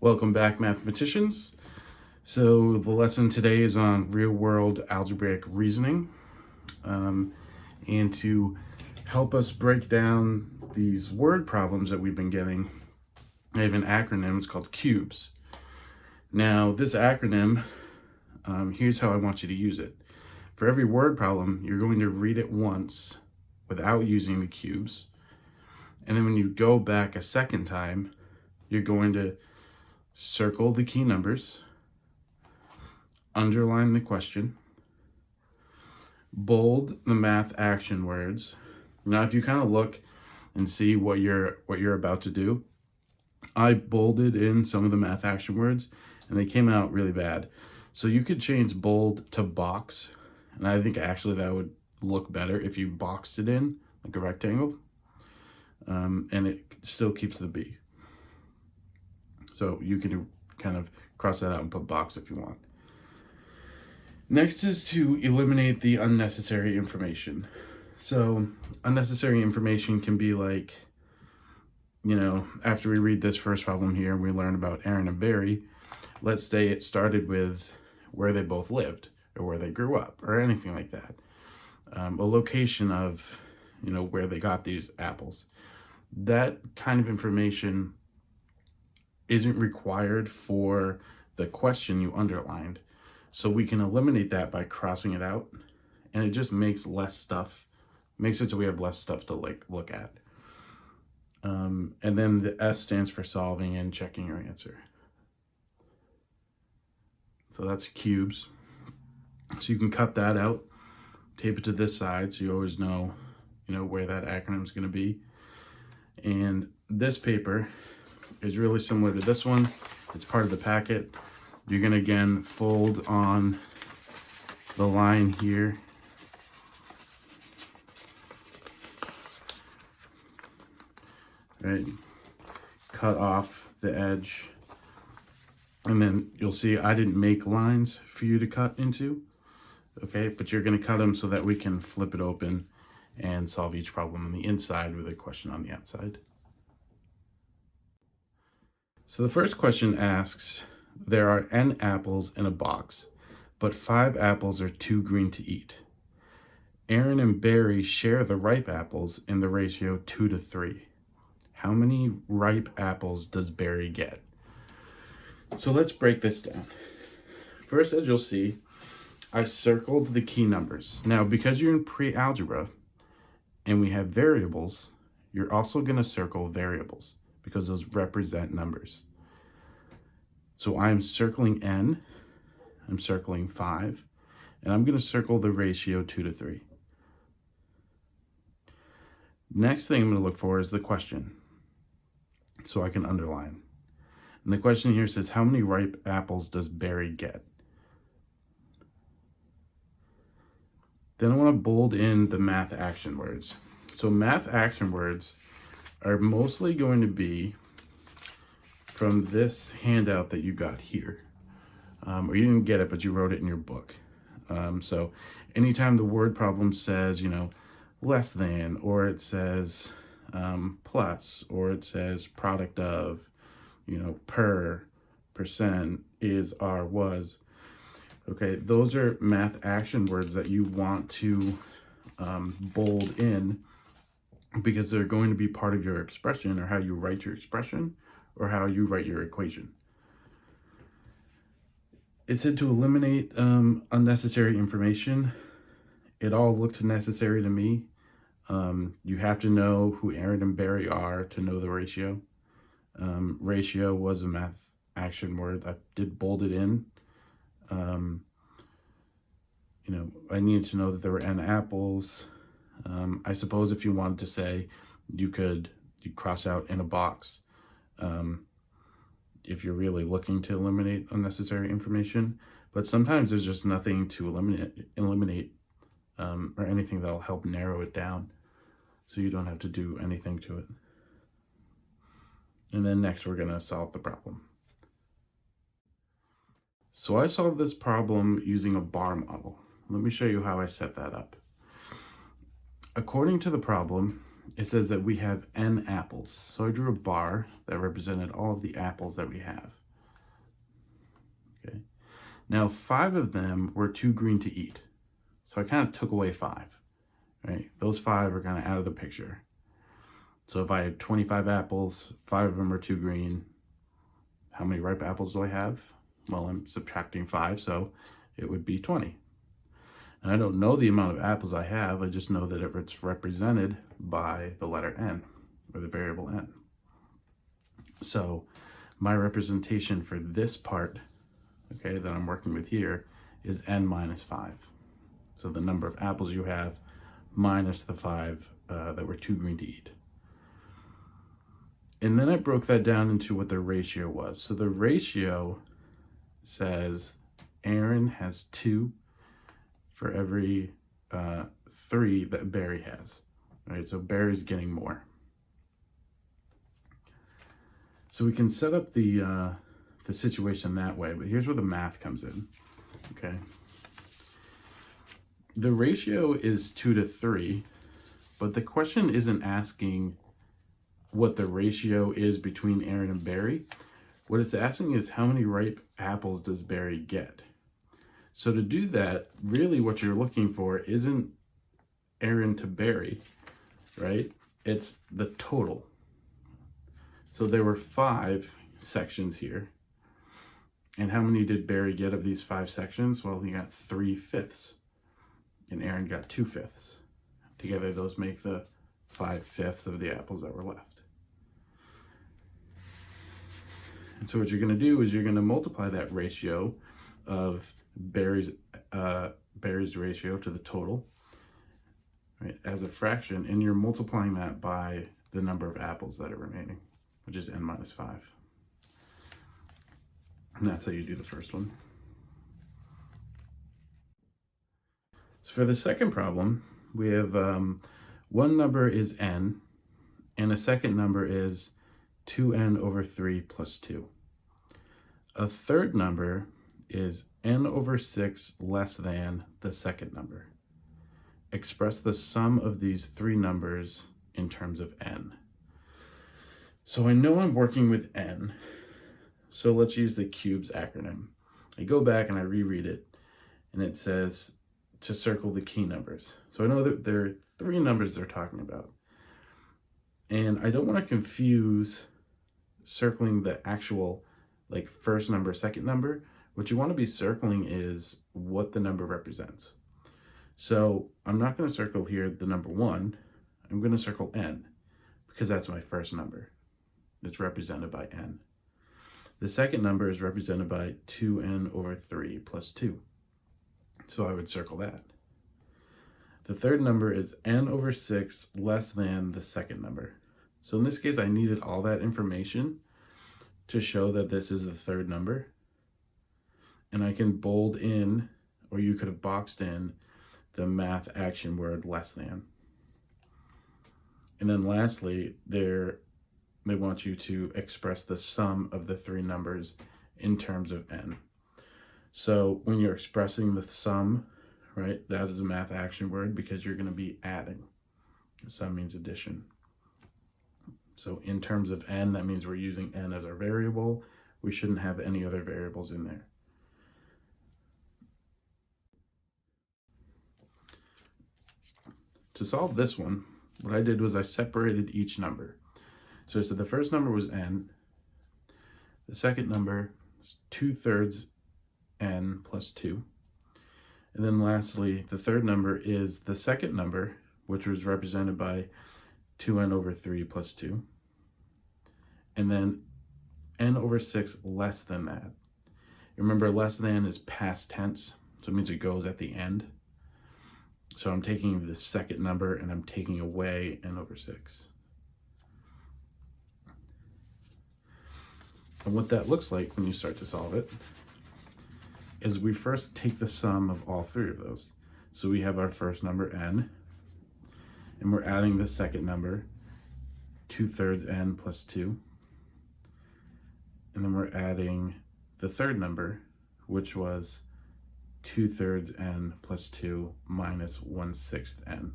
Welcome back, mathematicians. So the lesson today is on real-world algebraic reasoning. And to help us break down these word problems that we've been getting, I have an acronym. It's called CUBES. Now, this acronym, here's how I want you to use it. For every word problem, you're going to read it once without using the cubes. And then when you go back a second time, you're going to circle the key numbers, underline the question, bold the math action words. Now, if you kind of look and see what you're about to do, I bolded in some of the math action words and they came out really bad. So you could change bold to box, and I think actually that would look better if you boxed it in like a rectangle, and it still keeps the B. So you can kind of cross that out and put box if you want. Next is to eliminate the unnecessary information. So unnecessary information can be like, after we read this first problem here, we learn about Aaron and Barry. Let's say it started with where they both lived or where they grew up or anything like that. A location of, where they got these apples. That kind of information isn't required for the question you underlined. So we can eliminate that by crossing it out, and it just makes it so we have less stuff to look at. And then the S stands for solving and checking your answer. So that's cubes. So you can cut that out, tape it to this side so you always know, where that acronym is going to be. And this paper is really similar to this one. It's part of the packet. You're going to again fold on the line here. Right, cut off the edge, and then you'll see I didn't make lines for you to cut into, okay, but you're going to cut them so that we can flip it open and solve each problem on the inside with a question on the outside. So the first question asks, there are n apples in a box, but 5 apples are too green to eat. Aaron and Barry share the ripe apples in the ratio 2-3. How many ripe apples does Barry get? So let's break this down. First, as you'll see, I circled the key numbers. Now, because you're in pre-algebra and we have variables, you're also going to circle variables because those represent numbers. So I'm circling n, I'm circling 5, and I'm going to circle the ratio 2-3. Next thing I'm going to look for is the question, so I can underline. And the question here says, how many ripe apples does Barry get? Then I want to bold in the math action words. So math action words are mostly going to be from this handout that you got here. Or you didn't get it, but you wrote it in your book. So anytime the word problem says, less than, or it says plus, or it says product of, per, percent, is, are, was. Okay, those are math action words that you want to bold in because they're going to be part of your expression, or how you write your expression, or how you write your equation. It said to eliminate unnecessary information. It all looked necessary to me. You have to know who Aaron and Barry are to know the ratio. Ratio was a math action word. I did bold it in. I needed to know that there were n apples. I suppose if you wanted to say, you cross out in a box. If you're really looking to eliminate unnecessary information, but sometimes there's just nothing to eliminate or anything that'll help narrow it down, so you don't have to do anything to it. And then next we're going to solve the problem. So I solved this problem using a bar model. Let me show you how I set that up. According to the problem, it says that we have n apples. So I drew a bar that represented all of the apples that we have. Now 5 of them were too green to eat. So I kind of took away 5, right? Those 5 are kind of out of the picture. So if I had 25 apples, 5 of them are too green. How many ripe apples do I have? Well, I'm subtracting 5, so it would be 20. And I don't know the amount of apples I have, I just know that it's represented by the letter n, or the variable n. So my representation for this part, okay, that I'm working with here is n minus 5. So the number of apples you have minus the 5 that were too green to eat. And then I broke that down into what the ratio was. So the ratio says Aaron has 2 for every 3 that Barry has, right? So Barry's getting more. So we can set up the situation that way, but here's where the math comes in, okay? The ratio is 2 to 3, but the question isn't asking what the ratio is between Aaron and Barry. What it's asking is how many ripe apples does Barry get? So to do that, really what you're looking for isn't Aaron to Barry, right? It's the total. So there were 5 sections here. And how many did Barry get of these 5 sections? Well, he got 3/5. And Aaron got 2/5. Together, those make the 5/5 of the apples that were left. And so what you're going to do is you're going to multiply that ratio of Barry's ratio to the total, right, as a fraction, and you're multiplying that by the number of apples that are remaining, which is n minus 5. And that's how you do the first one. So for the second problem, we have one number is n, and a second number is 2n over 3 plus 2. A third number is n over 6 less than the second number. Express the sum of these 3 numbers in terms of n. So I know I'm working with n, so let's use the CUBES acronym. I go back and I reread it, and it says to circle the key numbers. So I know that there are 3 numbers they're talking about. And I don't want to confuse circling the actual like first number, second number. What you want to be circling is what the number represents. So I'm not going to circle here the number 1. I'm going to circle n because that's my first number. It's represented by n. The second number is represented by 2n over 3 plus 2. So I would circle that. The third number is n over 6 less than the second number. So in this case, I needed all that information to show that this is the third number. And I can bold in, or you could have boxed in, the math action word less than. And then lastly, they want you to express the sum of the 3 numbers in terms of n. So when you're expressing the sum, right, that is a math action word because you're going to be adding. Sum means addition. So in terms of n, that means we're using n as our variable. We shouldn't have any other variables in there. To solve this one, what I did was I separated each number. So I said the first number was n. The second number is 2/3 n plus 2. And then lastly, the third number is the second number, which was represented by 2n over 3 plus 2. And then n over 6 less than that. Remember, less than is past tense, so it means it goes at the end. So I'm taking the second number and I'm taking away n over 6. And what that looks like when you start to solve it is we first take the sum of all 3 of those. So we have our first number, n, and we're adding the second number, 2/3 n plus 2. And then we're adding the third number, which was 2/3 n plus 2 minus 1/6 n.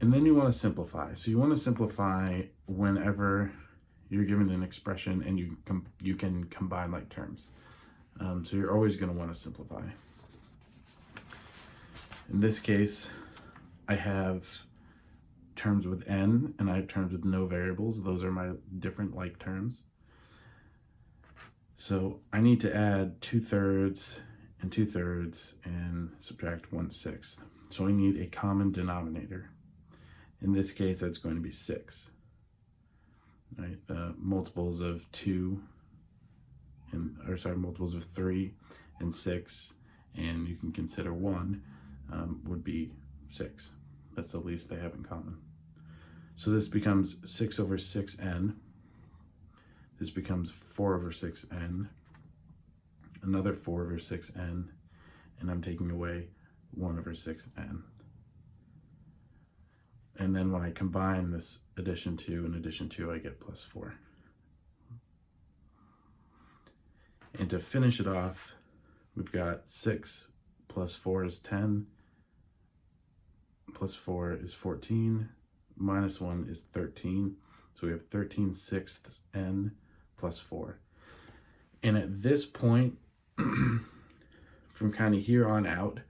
And then you want to simplify. So you want to simplify whenever you're given an expression and you can combine like terms. So you're always going to want to simplify. In this case, I have terms with n and I have terms with no variables. Those are my different like terms. So I need to add 2/3 and 2/3 and subtract 1/6. So I need a common denominator. In this case, that's going to be 6. Right? Multiples of 2 multiples of 3 and 6, and you can consider 1 would be 6. That's the least they have in common. So this becomes 6 over 6n. This becomes 4 over 6n, another 4 over 6n, and I'm taking away 1 over 6n. And then when I combine this addition 2 and addition 2, I get plus 4. And to finish it off, we've got 6 plus 4 is 10, plus 4 is 14, minus 1 is 13. So we have 13/6 n plus 4. And at this point, from kind of here on out,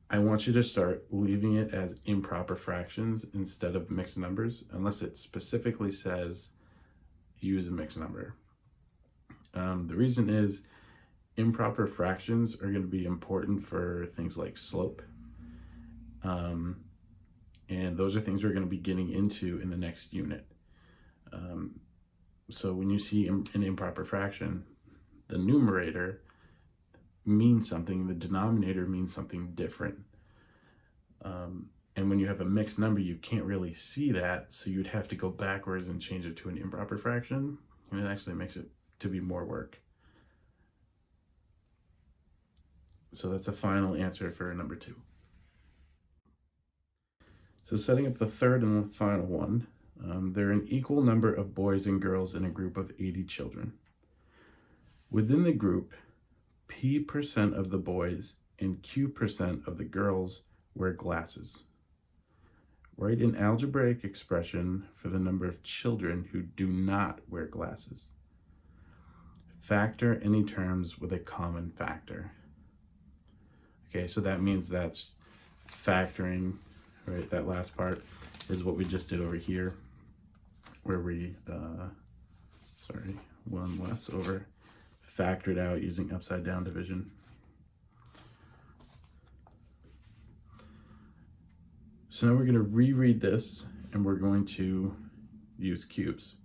I want you to start leaving it as improper fractions instead of mixed numbers, unless it specifically says use a mixed number. The reason is improper fractions are going to be important for things like slope. And those are things we're going to be getting into in the next unit. So when you see an improper fraction, the numerator means something, the denominator means something different. And when you have a mixed number, you can't really see that, so you'd have to go backwards and change it to an improper fraction, and it actually makes it to be more work. So that's a final answer for number 2. So setting up the third and the final one, there are an equal number of boys and girls in a group of 80 children. Within the group, P% of the boys and Q% of the girls wear glasses. Write an algebraic expression for the number of children who do not wear glasses. Factor any terms with a common factor. Okay, so that means that's factoring, right? That last part is what we just did over here, where we, one less over, factored out using upside down division. So now we're going to reread this and we're going to use cubes.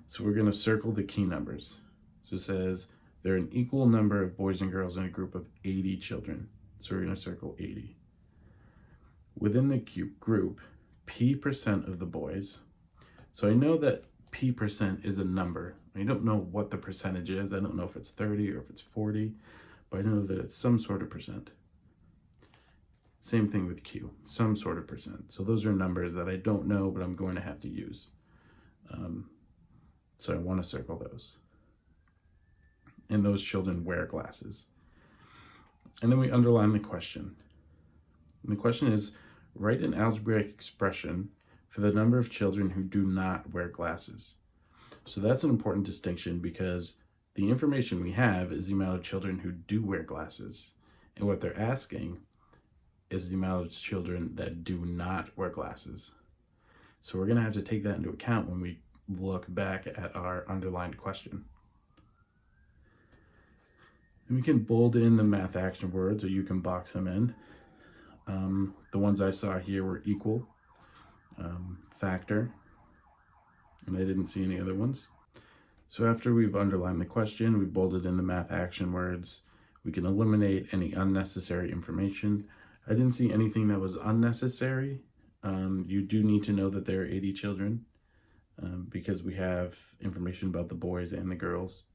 So we're going to circle the key numbers. So it says there are an equal number of boys and girls in a group of 80 children. So we're going to circle 80. Within the group, P% of the boys. So I know that P% is a number. I don't know what the percentage is. I don't know if it's 30 or if it's 40, but I know that it's some sort of percent. Same thing with Q, some sort of percent. So those are numbers that I don't know, but I'm going to have to use. So I want to circle those. And those children wear glasses. And then we underline the question. And the question is, write an algebraic expression for the number of children who do not wear glasses. So that's an important distinction because the information we have is the amount of children who do wear glasses. And what they're asking is the amount of children that do not wear glasses. So we're going to have to take that into account when we look back at our underlined question. And we can bold in the math action words, or you can box them in. The ones I saw here were equal, factor, and I didn't see any other ones. So after we've underlined the question, we've bolded in the math action words. We can eliminate any unnecessary information. I didn't see anything that was unnecessary. You do need to know that there are 80 children because we have information about the boys and the girls.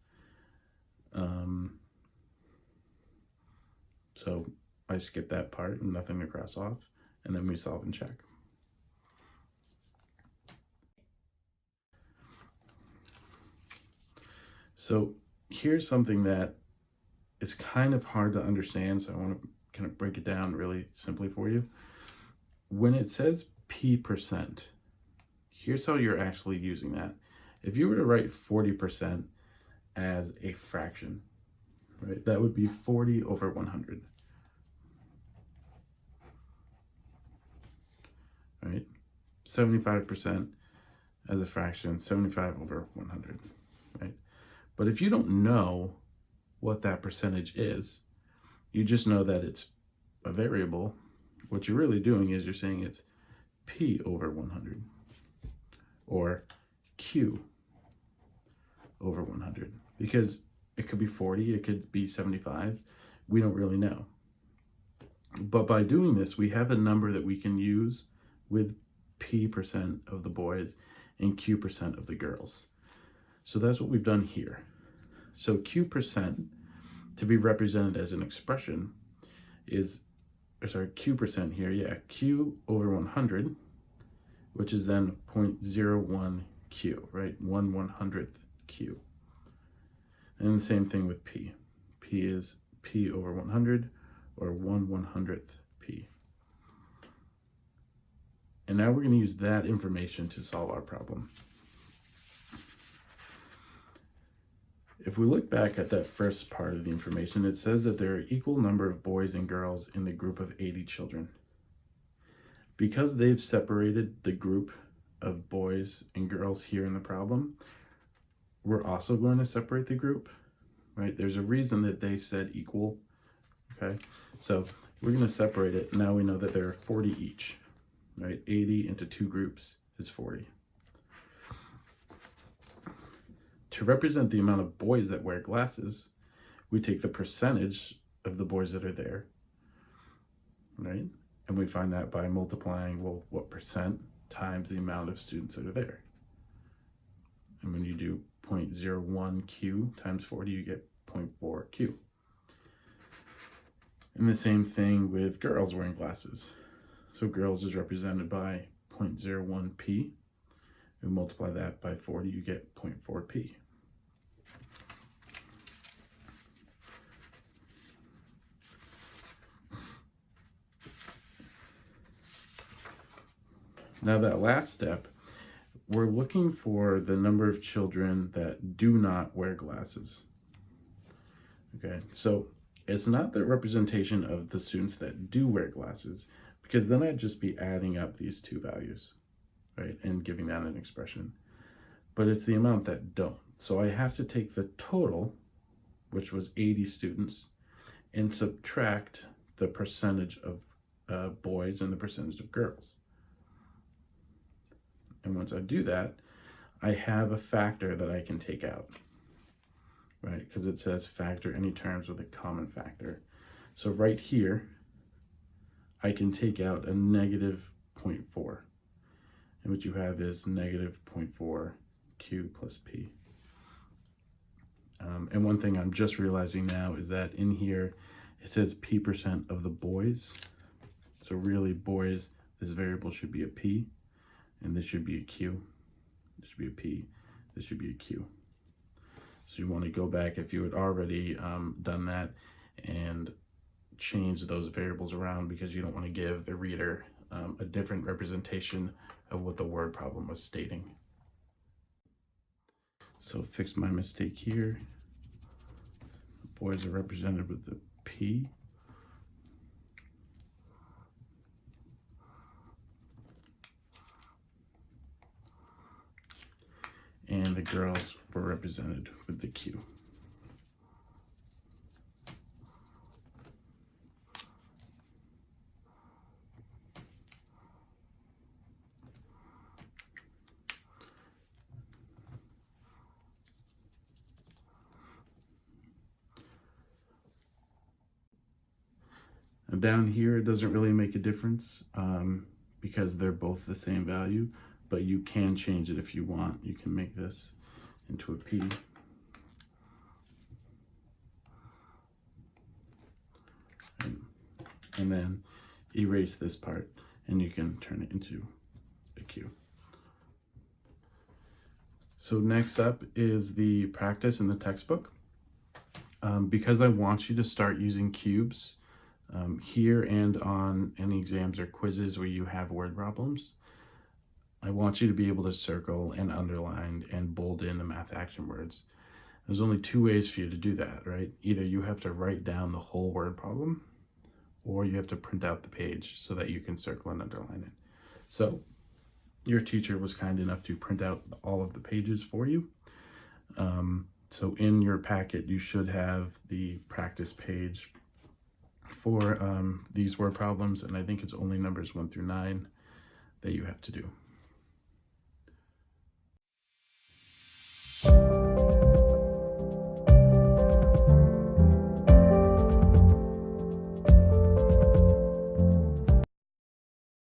So I skipped that part and nothing to cross off, and then we solve and check. So here's something that is kind of hard to understand, so I want to kind of break it down really simply for you. When it says P%, here's how you're actually using that. If you were to write 40% as a fraction, right, that would be 40 over 100, right? 75% as a fraction, 75 over 100, right? But if you don't know what that percentage is, you just know that it's a variable, what you're really doing is you're saying it's P over 100 or Q over 100, because it could be 40, it could be 75. We don't really know. But by doing this, we have a number that we can use with P% of the boys and Q% of the girls. So that's what we've done here. So Q% to be represented as an expression is, Q% here, yeah, Q over 100, which is then 0.01 Q, right? 1/100th Q. And the same thing with P. P is P over 100 or 1/100th P. And now we're going to use that information to solve our problem. If we look back at that first part of the information, it says that there are equal number of boys and girls in the group of 80 children. Because they've separated the group of boys and girls here in the problem, we're also going to separate the group, right? There's a reason that they said equal, okay? So we're going to separate it. Now we know that there are 40 each, right? 80 into two groups is 40. To represent the amount of boys that wear glasses, we take the percentage of the boys that are there, right? And we find that by multiplying, well, what percent times the amount of students that are there. And when you do 0.01 Q times 40, you get 0.4 Q. And the same thing with girls wearing glasses. So girls is represented by 0.01 P. We multiply that by 40, you get 0.4 P. Now that last step, we're looking for the number of children that do not wear glasses. Okay, so it's not the representation of the students that do wear glasses, because then I'd just be adding up these two values, right, and giving that an expression. But it's the amount that don't. So I have to take the total, which was 80 students, and subtract the percentage of boys and the percentage of girls. And once I do that, I have a factor that I can take out, right? Because it says factor any terms with a common factor. So right here, I can take out a negative 0.4. And what you have is negative 0.4 Q plus P. And one thing I'm just realizing now is that in here, it says P% of the boys. So really boys, this variable should be a P. And this should be a Q, this should be a P, this should be a Q. So you want to go back if you had already done that and change those variables around, because you don't want to give the reader a different representation of what the word problem was stating. So fix my mistake here. Boys are represented with the P. And the girls were represented with the Q. Now down here, it doesn't really make a difference because they're both the same value. But you can change it if you want. You can make this into a P. And then erase this part, and you can turn it into a Q. So next up is the practice in the textbook. Because I want you to start using cubes here and on any exams or quizzes where you have word problems, I want you to be able to circle and underline and bold in the math action words. There's only two ways for you to do that, right? Either you have to write down the whole word problem, or you have to print out the page so that you can circle and underline it. So your teacher was kind enough to print out all of the pages for you. So in your packet, you should have the practice page for these word problems, and I think it's only numbers 1 through 9 that you have to do.